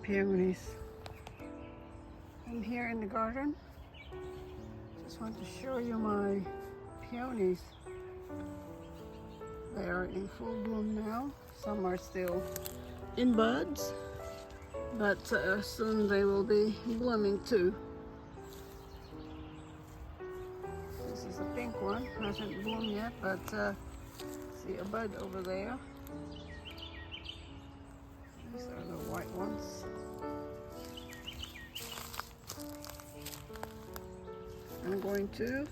peonies. I'm here in the garden. Just want to show you my peonies. They are in full bloom now. Some are still in buds, but soon they will be blooming too. This is a pink one, hasn't bloomed yet, but see a bud over there. These are the white ones. I'm going to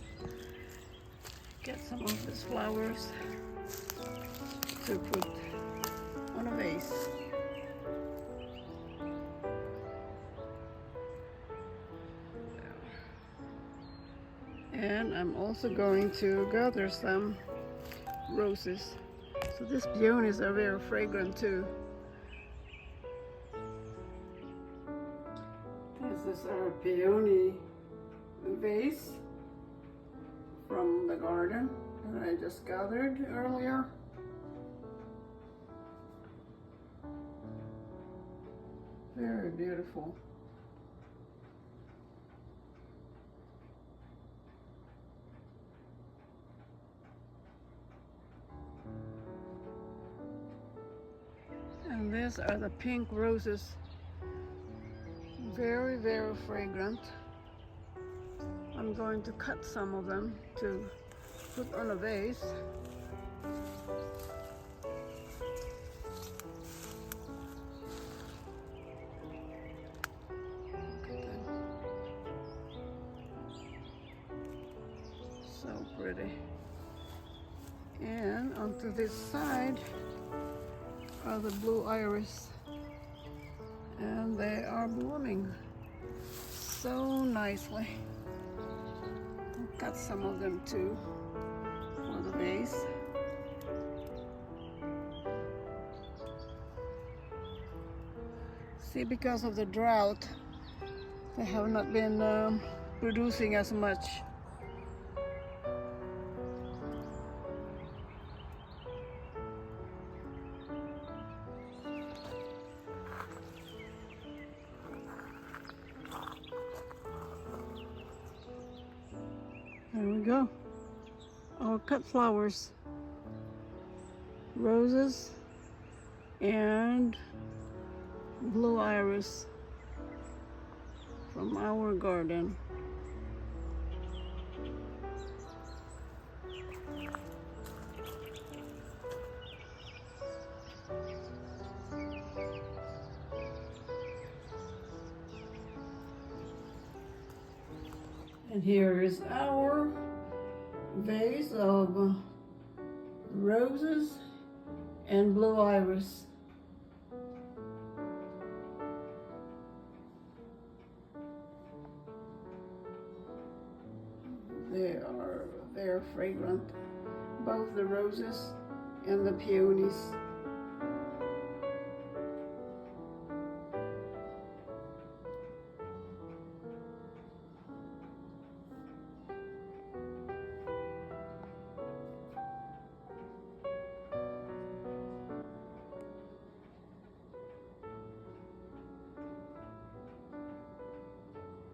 get some of these flowers to put on a vase. And I'm also going to gather some roses. So these peonies are very fragrant too. This is our peony vase from the garden that I just gathered earlier. Very beautiful. And these are the pink roses. Very, very fragrant. I'm going to cut some of them to put on a vase. Look at them. So pretty. And onto this side are the blue iris. And they are blooming so nicely. I'll cut some of them too for the vase. See, because of the drought, they have not been producing as much. There we go. Our cut flowers. Roses and blue iris from our garden. And here is our vase of roses and blue iris. They are very fragrant, both the roses and the peonies.